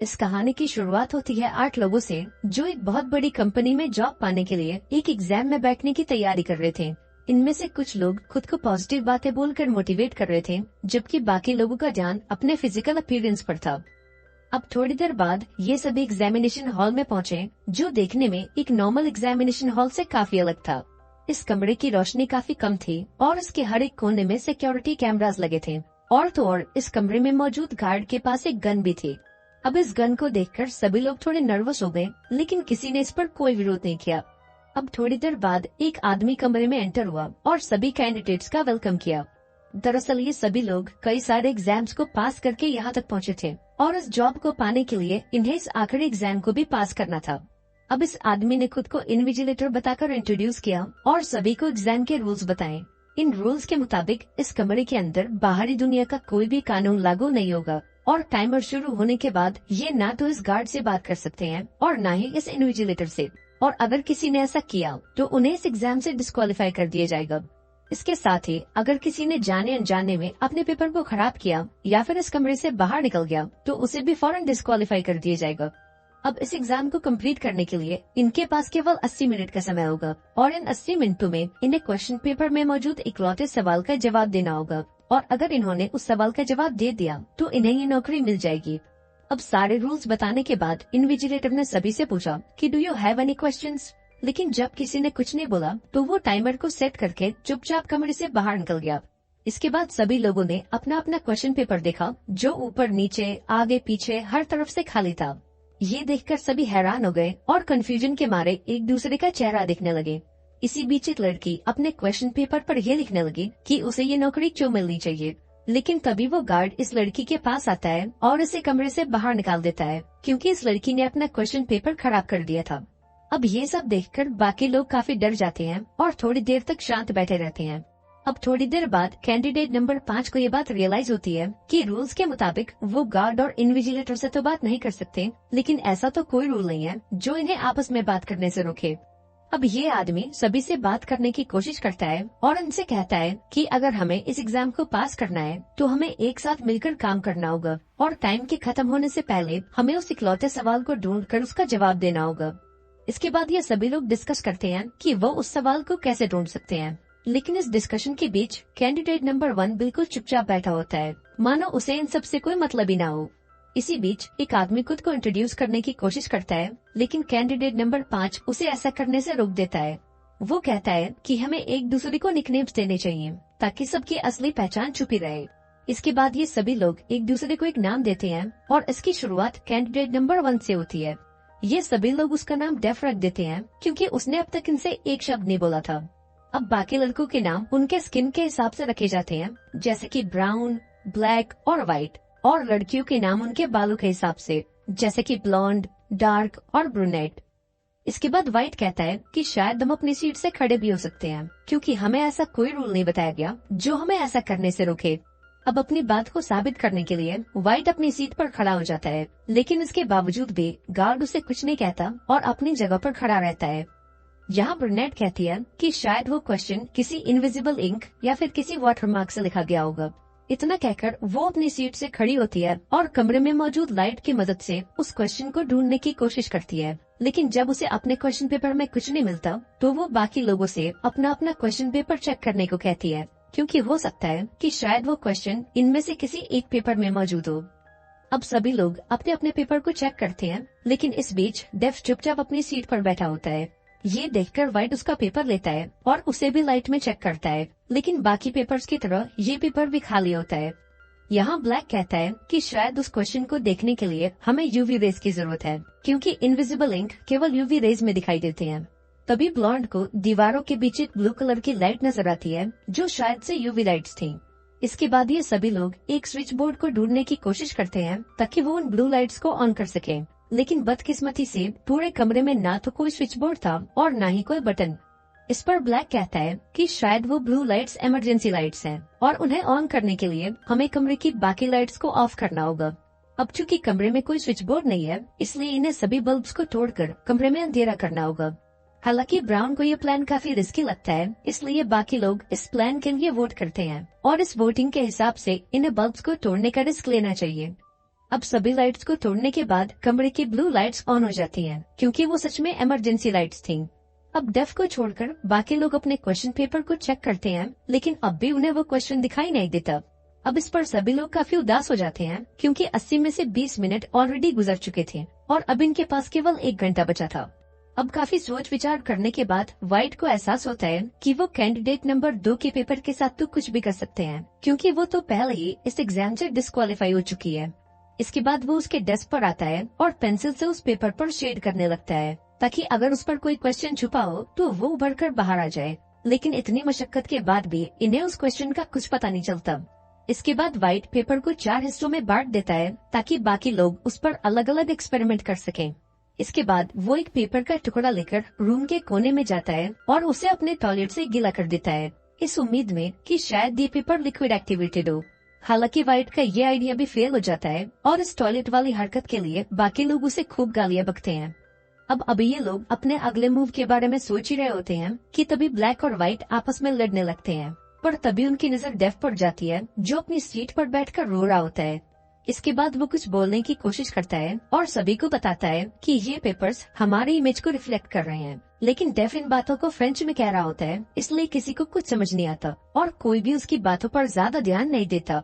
इस कहानी की शुरुआत होती है 8 लोगों से जो एक बहुत बड़ी कंपनी में जॉब पाने के लिए एक एग्जाम में बैठने की तैयारी कर रहे थे। इनमें से कुछ लोग खुद को पॉजिटिव बातें बोलकर मोटिवेट कर रहे थे, जबकि बाकी लोगों का ध्यान अपने फिजिकल अपीयरेंस पर था। अब थोड़ी देर बाद ये सभी एग्जामिनेशन हॉल में पहुंचे, जो देखने में एक नॉर्मल एग्जामिनेशन हॉल से काफी अलग था। इस कमरे की रोशनी काफी कम थी और इसके हर एक कोने में सिक्योरिटी कैमरास लगे थे। और तो और इस कमरे में मौजूद गार्ड के पास एक गन भी थी। अब इस गन को देखकर सभी लोग थोड़े नर्वस हो गए, लेकिन किसी ने इस पर कोई विरोध नहीं किया। अब थोड़ी देर बाद एक आदमी कमरे में एंटर हुआ और सभी कैंडिडेट्स का वेलकम किया। दरअसल ये सभी लोग कई सारे एग्जाम्स को पास करके यहाँ तक पहुँचे थे और इस जॉब को पाने के लिए इन्हें इस आखिरी एग्जाम को भी पास करना था। अब इस आदमी ने खुद को इन्विजिलेटर बताकर इंट्रोड्यूस किया और सभी को एग्जाम के रूल्स बताए। इन रूल्स के मुताबिक इस कमरे के अंदर बाहरी दुनिया का कोई भी कानून लागू नहीं होगा और टाइमर शुरू होने के बाद ये ना तो इस गार्ड से बात कर सकते हैं और ना ही इस इन्विजिलेटर से। और अगर किसी ने ऐसा किया तो उन्हें इस एग्जाम से डिस्क्वालीफाई कर दिया जाएगा। इसके साथ ही अगर किसी ने जाने अनजाने में अपने पेपर को खराब किया या फिर इस कमरे से बाहर निकल गया तो उसे भी फौरन डिस्क्वालीफाई कर दिया जाएगा। अब इस एग्जाम को कंप्लीट करने के लिए इनके पास केवल 80 मिनट का समय होगा और इन 80 मिनटों में इन्हें क्वेश्चन पेपर में मौजूद इकलौते सवाल का जवाब देना होगा और अगर इन्होंने उस सवाल का जवाब दे दिया तो इन्हें ये नौकरी मिल जाएगी। अब सारे रूल्स बताने के बाद इन्विजिलेटर ने सभी से पूछा कि do you have any questions, लेकिन जब किसी ने कुछ नहीं बोला तो वो टाइमर को सेट करके चुपचाप कमरे से बाहर निकल गया। इसके बाद सभी लोगों ने अपना अपना क्वेश्चन पेपर देखा, जो ऊपर नीचे आगे पीछे हर तरफ से खाली था। ये देखकर सभी हैरान हो गए और कंफ्यूजन के मारे एक दूसरे का चेहरा देखने लगे। इसी बीच एक लड़की अपने क्वेश्चन पेपर पर यह लिखने लगी कि उसे ये नौकरी क्यों मिलनी चाहिए, लेकिन तभी वो गार्ड इस लड़की के पास आता है और इसे कमरे से बाहर निकाल देता है, क्योंकि इस लड़की ने अपना क्वेश्चन पेपर खराब कर दिया था। अब ये सब देखकर बाकी लोग काफी डर जाते हैं और थोड़ी देर तक शांत बैठे रहते हैं। अब थोड़ी देर बाद कैंडिडेट नंबर 5 को ये बात रियलाइज होती है कि रूल्स के मुताबिक वो गार्ड और इन्विजिलेटर से तो बात नहीं कर सकते, लेकिन ऐसा तो कोई रूल नहीं है जो इन्हें आपस में बात करने से रोके। अब ये आदमी सभी से बात करने की कोशिश करता है और उनसे कहता है कि अगर हमें इस एग्जाम को पास करना है तो हमें एक साथ मिलकर काम करना होगा और टाइम के खत्म होने से पहले हमें उस इकलौते सवाल को ढूंढकर उसका जवाब देना होगा। इसके बाद ये सभी लोग डिस्कस करते हैं कि वो उस सवाल को कैसे ढूंढ सकते हैं, लेकिन इस डिस्कशन के बीच कैंडिडेट नंबर 1 बिल्कुल चुपचाप बैठा होता है, मानो उसे इन सब से कोई मतलब ही ना हो। इसी बीच एक आदमी खुद को इंट्रोड्यूस करने की कोशिश करता है, लेकिन कैंडिडेट नंबर 5 उसे ऐसा करने से रोक देता है। वो कहता है कि हमें एक दूसरे को निकनेम्स देने चाहिए ताकि सबकी असली पहचान छुपी रहे। इसके बाद ये सभी लोग एक दूसरे को एक नाम देते हैं और इसकी शुरुआत कैंडिडेट नंबर 1 से होती है। ये सभी लोग उसका नाम डेफ रख देते हैं क्योंकि उसने अब तक इनसे एक शब्द नहीं बोला था। अब बाकी लड़कों के नाम उनके स्किन के हिसाब से रखे जाते हैं, जैसे कि ब्राउन, ब्लैक और व्हाइट, और लड़कियों के नाम उनके बालों के हिसाब से, जैसे कि ब्लॉन्ड, डार्क और ब्रूनेट। इसके बाद व्हाइट कहता है कि शायद हम अपनी सीट से खड़े भी हो सकते हैं, क्योंकि हमें ऐसा कोई रूल नहीं बताया गया जो हमें ऐसा करने से रोके। अब अपनी बात को साबित करने के लिए व्हाइट अपनी सीट पर खड़ा हो जाता है, लेकिन इसके बावजूद भी गार्ड उसे कुछ नहीं कहता और अपनी जगह पर खड़ा रहता है। यहाँ ब्रूनेट कहती है कि शायद वो क्वेश्चन किसी इनविजिबल इंक या फिर किसी वाटरमार्क से लिखा गया होगा। इतना कहकर वो अपनी सीट से खड़ी होती है और कमरे में मौजूद लाइट की मदद से उस क्वेश्चन को ढूंढने की कोशिश करती है, लेकिन जब उसे अपने क्वेश्चन पेपर में कुछ नहीं मिलता तो वो बाकी लोगों से अपना अपना क्वेश्चन पेपर चेक करने को कहती है, क्योंकि हो सकता है कि शायद वो क्वेश्चन इनमें से किसी एक पेपर में मौजूद हो। अब सभी लोग अपने अपने पेपर को चेक करते हैं, लेकिन इस बीच डेफ चुपचाप अपनी सीट पर बैठा होता है। ये देखकर व्हाइट उसका पेपर लेता है और उसे भी लाइट में चेक करता है, लेकिन बाकी पेपर्स की तरह ये पेपर भी खाली होता है। यहाँ ब्लैक कहता है कि शायद उस क्वेश्चन को देखने के लिए हमें यूवी रेज की जरूरत है, क्योंकि इनविजिबल इंक केवल यूवी रेज में दिखाई देते हैं। तभी ब्लॉन्ड को दीवारों के बीच एक ब्लू कलर की लाइट नजर आती है, जो शायद से यूवी लाइट्स थी। इसके बाद ये सभी लोग एक स्विच बोर्ड को ढूंढने की कोशिश करते हैं ताकि वो उन ब्लू लाइट्स को ऑन कर सके, लेकिन बदकिस्मती से पूरे कमरे में ना तो कोई स्विच बोर्ड था और ना ही कोई बटन। इस पर ब्लैक कहता है कि शायद वो ब्लू लाइट्स इमरजेंसी लाइट्स हैं और उन्हें ऑन करने के लिए हमें कमरे की बाकी लाइट्स को ऑफ करना होगा। अब चूंकि कमरे में कोई स्विच बोर्ड नहीं है, इसलिए इन्हें सभी बल्ब्स को तोड़कर कमरे में अंधेरा करना होगा। हालांकि ब्राउन को ये प्लान काफी रिस्की लगता है, इसलिए बाकी लोग इस प्लान के लिए वोट करते हैं और इस वोटिंग के हिसाब से इन्हें बल्ब्स को तोड़ने का रिस्क लेना चाहिए। अब सभी लाइट्स को तोड़ने के बाद कमरे की ब्लू लाइट्स ऑन हो जाती हैं, क्योंकि वो सच में इमरजेंसी लाइट्स थीं। अब डेफ को छोड़कर बाकी लोग अपने क्वेश्चन पेपर को चेक करते हैं, लेकिन अब भी उन्हें वो क्वेश्चन दिखाई नहीं देता। अब इस पर सभी लोग काफी उदास हो जाते हैं, क्योंकि 80 में से 20 मिनट ऑलरेडी गुजर चुके थे और अब इनके पास केवल 1 घंटा बचा था। अब काफी सोच विचार करने के बाद व्हाइट को एहसास होता है कि वो कैंडिडेट नंबर 2 के पेपर के साथ तो कुछ भी कर सकते हैं, क्योंकि वो तो पहले ही इस एग्जाम से डिस्क्वालीफाई हो चुकी है। इसके बाद वो उसके डेस्क पर आता है और पेंसिल से उस पेपर पर शेड करने लगता है, ताकि अगर उस पर कोई क्वेश्चन छुपा हो तो वो उभर कर बाहर आ जाए। लेकिन इतनी मशक्कत के बाद भी इन्हें उस क्वेश्चन का कुछ पता नहीं चलता। इसके बाद व्हाइट पेपर को 4 हिस्सों में बांट देता है, ताकि बाकी लोग उस पर अलग अलग एक्सपेरिमेंट कर सकें। इसके बाद वो एक पेपर का टुकड़ा लेकर रूम के कोने में जाता है और उसे अपने टॉयलेट से गीला कर देता है, इस उम्मीद में कि शायद ये पेपर लिक्विड एक्टिवेटेड हो। हालांकि व्हाइट का ये आइडिया भी फेल हो जाता है और इस टॉयलेट वाली हरकत के लिए बाकी लोग उसे खूब गालियां बकते हैं। अब अभी ये लोग अपने अगले मूव के बारे में सोच ही रहे होते हैं कि तभी ब्लैक और व्हाइट आपस में लड़ने लगते हैं, पर तभी उनकी नजर डेफ पर जाती है, जो अपनी सीट पर बैठकर रो रहा होता है। इसके बाद वो कुछ बोलने की कोशिश करता है और सभी को बताता है कि ये पेपर्स हमारी इमेज को रिफ्लेक्ट कर रहे हैं, लेकिन डेफ इन बातों को फ्रेंच में कह रहा होता है, इसलिए किसी को कुछ समझ नहीं आता और कोई भी उसकी बातों पर ज्यादा ध्यान नहीं देता।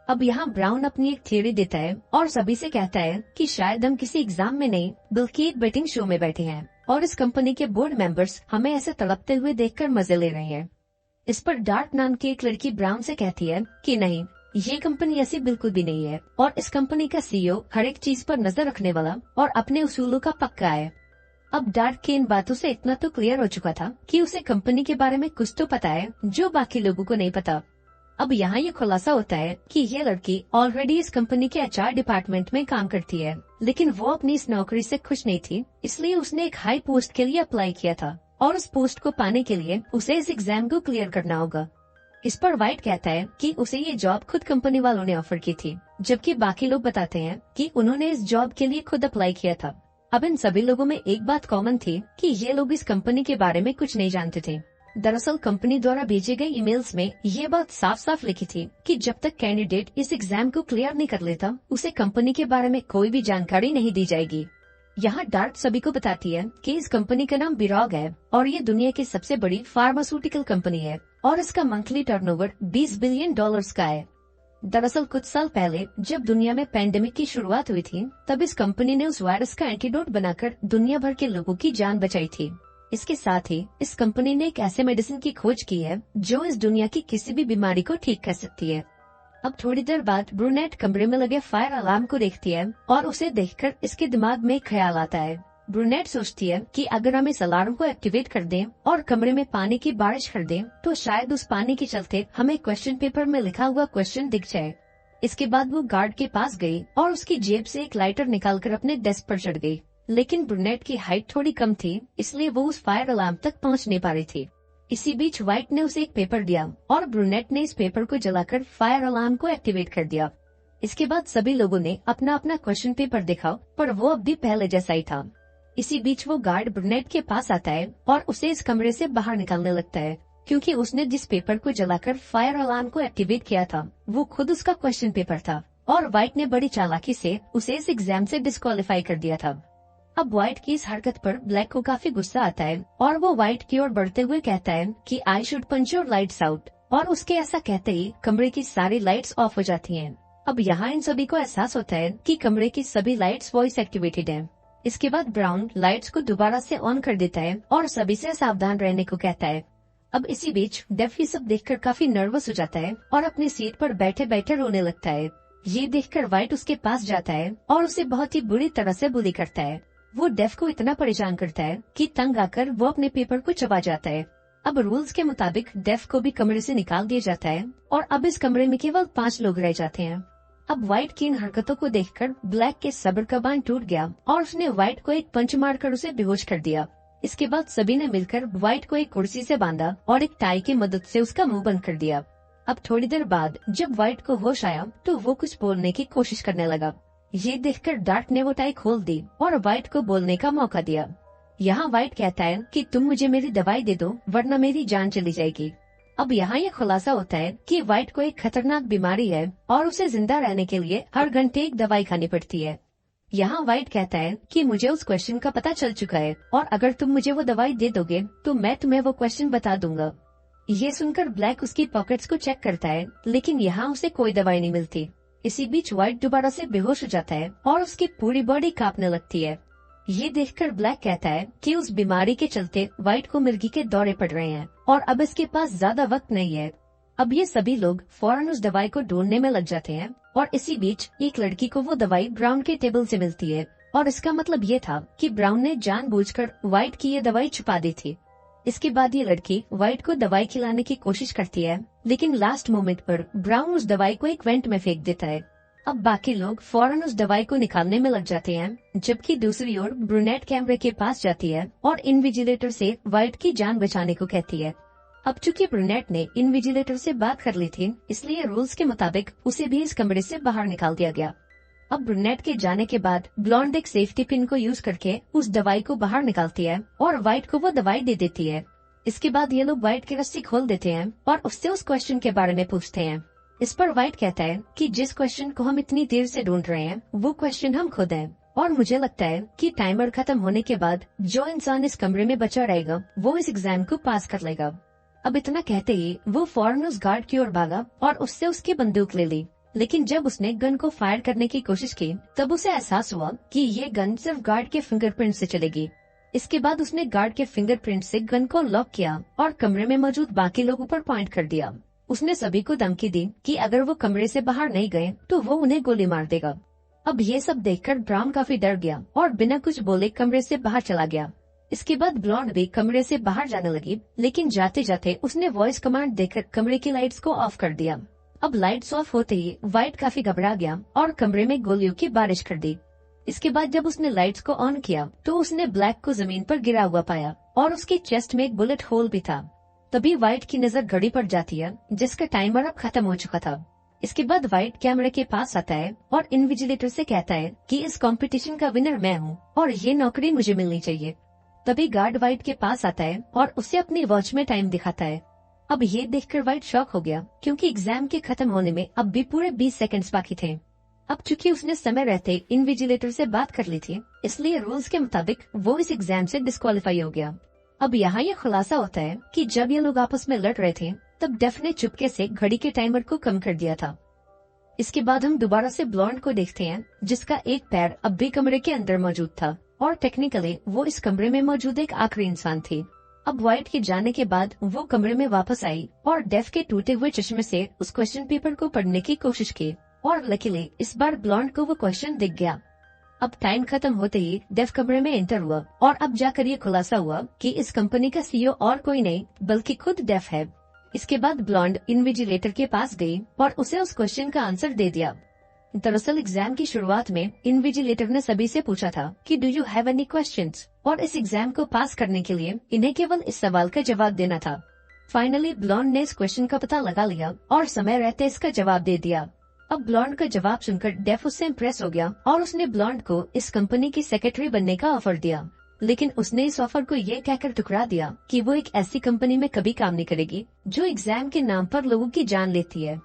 अब यहाँ ब्राउन अपनी एक थ्योरी देता है और सभी से कहता है कि शायद हम किसी एग्जाम में नहीं बल्कि एक बेटिंग शो में बैठे हैं और इस कंपनी के बोर्ड मेंबर्स हमें ऐसे तड़पते हुए देखकर मजे ले रहे हैं। इस पर डार्क नाम की एक लड़की ब्राउन से कहती है कि नहीं, ये कंपनी ऐसी बिल्कुल भी नहीं है और इस कंपनी का सीईओ हर एक चीज पर नजर रखने वाला और अपने उसूलों का पक्का है। अब डार्क की इन बातों से इतना तो क्लियर हो चुका था कि उसे कंपनी के बारे में कुछ तो पता है जो बाकी लोगों को नहीं पता। अब यहाँ ये खुलासा होता है कि ये लड़की ऑलरेडी इस कंपनी के एचआर डिपार्टमेंट में काम करती है, लेकिन वो अपनी इस नौकरी से खुश नहीं थी, इसलिए उसने एक हाई पोस्ट के लिए अप्लाई किया था और उस पोस्ट को पाने के लिए उसे इस एग्जाम को क्लियर करना होगा। इस पर व्हाइट कहता है कि उसे ये जॉब खुद कंपनी वालों ने ऑफर की थी, जबकि बाकी लोग बताते हैं कि उन्होंने इस जॉब के लिए खुद अप्लाई किया था। अब इन सभी लोगों में एक बात कॉमन थी कि ये लोग इस कंपनी के बारे में कुछ नहीं जानते थे। दरअसल कंपनी द्वारा भेजे गए ईमेल्स में ये बात साफ साफ लिखी थी कि जब तक कैंडिडेट इस एग्जाम को क्लियर नहीं कर लेता, उसे कंपनी के बारे में कोई भी जानकारी नहीं दी जाएगी। यहाँ डार्क सभी को बताती है कि इस कंपनी का नाम बिरॉग है और ये दुनिया की सबसे बड़ी फार्मास्यूटिकल कंपनी है और इसका मंथली टर्नओवर $20 बिलियन का है। दरअसल कुछ साल पहले जब दुनिया में पैंडेमिक की शुरुआत हुई थी, तब इस कंपनी ने उस वायरस का एंटीडोट बनाकर दुनिया भर के लोगों की जान बचाई थी। इसके साथ ही इस कंपनी ने एक ऐसे मेडिसिन की खोज की है जो इस दुनिया की किसी भी बीमारी को ठीक कर सकती है। अब थोड़ी देर बाद ब्रूनेट कमरे में लगे फायर अलार्म को देखती है और उसे देखकर इसके दिमाग में एक ख्याल आता है। ब्रूनेट सोचती है कि अगर हम इस अलार्म को एक्टिवेट कर दें और कमरे में पानी की बारिश कर दें, तो शायद उस पानी के चलते हमें क्वेश्चन पेपर में लिखा हुआ क्वेश्चन दिख जाए। इसके बाद वो गार्ड के पास गई और उसकी जेब से एक लाइटर निकालकर अपने डेस्क पर चढ़ गई, लेकिन ब्रूनेट की हाइट थोड़ी कम थी, इसलिए वो उस फायर अलार्म तक पहुंच नहीं पा रही थी। इसी बीच व्हाइट ने उसे एक पेपर दिया और ब्रूनेट ने इस पेपर को जलाकर फायर अलार्म को एक्टिवेट कर दिया। इसके बाद सभी लोगों ने अपना अपना क्वेश्चन पेपर देखा, पर वो अब भी पहले जैसा ही था। इसी बीच वो गार्ड ब्रूनेट के पास आता है और उसे इस कमरे से बाहर निकालने लगता है, क्योंकि उसने जिस पेपर को जलाकर फायर अलार्म को एक्टिवेट किया था वो खुद उसका क्वेश्चन पेपर था और व्हाइट ने बड़ी चालाकी से उसे इस एग्जाम से डिस्क्वालीफाई कर दिया था। अब व्हाइट की इस हरकत पर ब्लैक को काफी गुस्सा आता है और वो व्हाइट की ओर बढ़ते हुए कहता है कि I should punch your lights out, और उसके ऐसा कहते ही कमरे की सारी लाइट्स ऑफ हो जाती हैं। अब यहाँ इन सभी को एहसास होता है कि कमरे की सभी लाइट्स वॉइस एक्टिवेटेड हैं। इसके बाद ब्राउन लाइट्स को दोबारा से ऑन कर देता है और सभी से सावधान रहने को कहता है। अब इसी बीच डेफ ये सब देखकर काफी नर्वस हो जाता है और अपनी सीट पर बैठे बैठे रोने लगता है। ये देखकर व्हाइट उसके पास जाता है और उसे बहुत ही बुरी तरह से बुली करता है। वो डेफ को इतना परेशान करता है कि तंग आकर वो अपने पेपर को चबा जाता है। अब रूल्स के मुताबिक डेफ को भी कमरे से निकाल दिया जाता है और अब इस कमरे में केवल 5 लोग रह जाते हैं। अब व्हाइट की इन हरकतों को देखकर ब्लैक के सब्र का बांध टूट गया और उसने व्हाइट को एक पंच मारकर उसे बेहोश कर दिया। इसके बाद सभी ने मिलकर व्हाइट को एक कुर्सी से बांधा और एक टाई की मदद से उसका मुंह बंद कर दिया। अब थोड़ी देर बाद जब व्हाइट को होश आया तो वो कुछ बोलने की कोशिश करने लगा। ये देखकर डार्क ने वो टाई खोल दी और व्हाइट को बोलने का मौका दिया। यहाँ व्हाइट कहता है कि तुम मुझे मेरी दवाई दे दो वरना मेरी जान चली जाएगी। अब यहाँ ये खुलासा होता है कि व्हाइट को एक खतरनाक बीमारी है और उसे जिंदा रहने के लिए हर घंटे एक दवाई खानी पड़ती है। यहाँ व्हाइट कहता है कि मुझे उस क्वेश्चन का पता चल चुका है और अगर तुम मुझे वो दवाई दे दोगे तो मैं तुम्हें वो क्वेश्चन बता दूंगा। ये सुनकर ब्लैक उसकी पॉकेट्स को चेक करता है, लेकिन यहाँ उसे कोई दवाई नहीं मिलती। इसी बीच व्हाइट दोबारा से बेहोश हो जाता है और उसकी पूरी बॉडी कांपने लगती है। ये देखकर ब्लैक कहता है कि उस बीमारी के चलते व्हाइट को मिर्गी के दौरे पड़ रहे हैं और अब इसके पास ज्यादा वक्त नहीं है। अब ये सभी लोग फौरन उस दवाई को ढूंढने में लग जाते हैं और इसी बीच एक लड़की को वो दवाई ब्राउन के टेबल से मिलती है और इसका मतलब ये था कि ब्राउन ने जानबूझकर व्हाइट की ये दवाई छुपा दी थी। इसके बाद ये लड़की व्हाइट को दवाई खिलाने की कोशिश करती है, लेकिन लास्ट मोमेंट पर ब्राउन उस दवाई को एक वेंट में फेंक देता है। अब बाकी लोग फौरन उस दवाई को निकालने में लग जाते हैं, जबकि दूसरी ओर ब्रूनेट कैमरे के पास जाती है और इन्विजिलेटर से व्हाइट की जान बचाने को कहती है। अब चूंकि ब्रूनेट ने इन्विजिलेटर से बात कर ली थी, इसलिए रूल्स के मुताबिक उसे भी इस कमरे से बाहर निकाल दिया गया। अब ब्रूनेट के जाने के बाद ब्लॉन्ड एक सेफ्टी पिन को यूज करके उस दवाई को बाहर निकालती है और व्हाइट को वो दवाई दे देती है। इसके बाद ये लोग व्हाइट की रस्सी खोल देते हैं और उससे उस क्वेश्चन के बारे में पूछते हैं। इस पर व्हाइट कहता है कि जिस क्वेश्चन को हम इतनी देर से ढूंढ रहे हैं वो क्वेश्चन हम खुद हैं और मुझे लगता है कि टाइमर खत्म होने के बाद जो इंसान इस कमरे में बचा रहेगा वो इस एग्जाम को पास कर लेगा। अब इतना कहते ही वो फौरन उस गार्ड की ओर भागा और उससे उसकी बंदूक ले ली, लेकिन जब उसने गन को फायर करने की कोशिश की तब उसे एहसास हुआ कि ये गन सिर्फ गार्ड के फिंगरप्रिंट से चलेगी। इसके बाद उसने गार्ड के फिंगरप्रिंट से गन को लॉक किया और कमरे में मौजूद बाकी लोगों पर पॉइंट कर दिया। उसने सभी को धमकी दी कि अगर वो कमरे से बाहर नहीं गए तो वो उन्हें गोली मार देगा। अब ये सब देखकर ब्राउन काफी डर गया और बिना कुछ बोले कमरे से बाहर चला गया। इसके बाद ब्लॉन्ड भी कमरे से बाहर जाने लगी, लेकिन जाते जाते उसने वॉइस कमांड देकर कमरे की लाइट्स को ऑफ कर दिया। अब लाइट्स ऑफ होते ही व्हाइट काफी घबरा गया और कमरे में गोलियों की बारिश कर दी। इसके बाद जब उसने लाइट्स को ऑन किया तो उसने ब्लैक को जमीन पर गिरा हुआ पाया और उसकी चेस्ट में एक बुलेट होल भी था। तभी व्हाइट की नजर घड़ी पर जाती है जिसका टाइमर अब खत्म हो चुका था। इसके बाद व्हाइट कैमरे के पास आता है और इन्विजिलेटर से कहता है कि इस कंपटीशन का विनर मैं हूँ और ये नौकरी मुझे मिलनी चाहिए। तभी गार्ड व्हाइट के पास आता है और उसे अपनी वॉच में टाइम दिखाता है। अब ये देखकर व्हाइट शॉक हो गया क्योंकि एग्जाम के खत्म होने में अब भी पूरे 20 सेकंड्स बाकी थे। अब चूंकि उसने समय रहते इन्विजिलेटर से बात कर ली थी, इसलिए रूल्स के मुताबिक वो इस एग्जाम से डिस्क्वालीफाई हो गया। अब यहाँ ये खुलासा होता है कि जब ये लोग आपस में लड़ रहे थे तब डेफ ने चुपके से घड़ी के टाइमर को कम कर दिया था। इसके बाद हम दोबारा से ब्लॉन्ड को देखते हैं जिसका एक पैर अब भी कमरे के अंदर मौजूद था और टेक्निकली वो इस कमरे में मौजूद एक आखिरी इंसान थी। अब व्हाइट के जाने के बाद वो कमरे में वापस आई और डेफ के टूटे हुए चश्मे से उस क्वेश्चन पेपर को पढ़ने की कोशिश की और लकीली इस बार ब्लॉन्ड को वो क्वेश्चन दिख गया। अब टाइम खत्म होते ही डेफ कमरे में एंटर हुआ और अब जाकर ये खुलासा हुआ कि इस कंपनी का सीईओ और कोई नहीं बल्कि खुद डेफ है। इसके बाद ब्लॉन्ड इन्विजिलेटर के पास गई और उसे उस क्वेश्चन का आंसर दे दिया। दरअसल एग्जाम की शुरुआत में इन्विजिलेटर ने सभी से पूछा था कि do you have any questions, और इस एग्जाम को पास करने के लिए इन्हें केवल इस सवाल का जवाब देना था। फाइनली ब्लॉन्ड ने इस क्वेश्चन का पता लगा लिया और समय रहते इसका जवाब दे दिया। अब ब्लॉन्ड का जवाब सुनकर डेफ उससे इम्प्रेस हो गया और उसने ब्लॉन्ड को इस कंपनी की सेक्रेटरी बनने का ऑफर दिया, लेकिन उसने इस ऑफर को ये कहकर ठुकरा दिया कि वो एक ऐसी कंपनी में कभी काम नहीं करेगी जो एग्जाम के नाम पर लोगों की जान लेती है।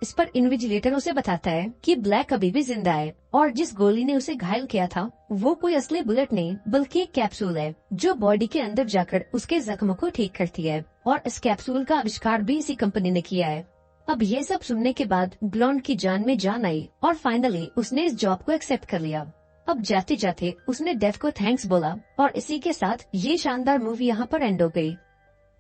इस पर इन्विजिलेटर उसे बताता है कि ब्लैक अभी भी जिंदा है और जिस गोली ने उसे घायल किया था वो कोई असली बुलेट नहीं बल्कि एक कैप्सूल है जो बॉडी के अंदर जाकर उसके जख्मों को ठीक करती है, और इस कैप्सूल का आविष्कार भी इसी कंपनी ने किया है। अब ये सब सुनने के बाद ब्लॉन्ड की जान में जान आई और फाइनली उसने इस जॉब को एक्सेप्ट कर लिया। अब जाते जाते उसने डेफ को थैंक्स बोला और इसी के साथ ये शानदार मूवी यहाँ पर एंड हो गई।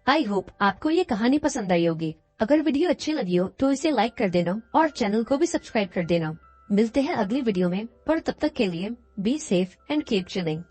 आई होप आपको ये कहानी पसंद आई होगी। अगर वीडियो अच्छी लगी हो तो इसे लाइक कर देना और चैनल को भी सब्सक्राइब कर देना। मिलते हैं अगली वीडियो में, पर तब तक के लिए be safe and keep chilling.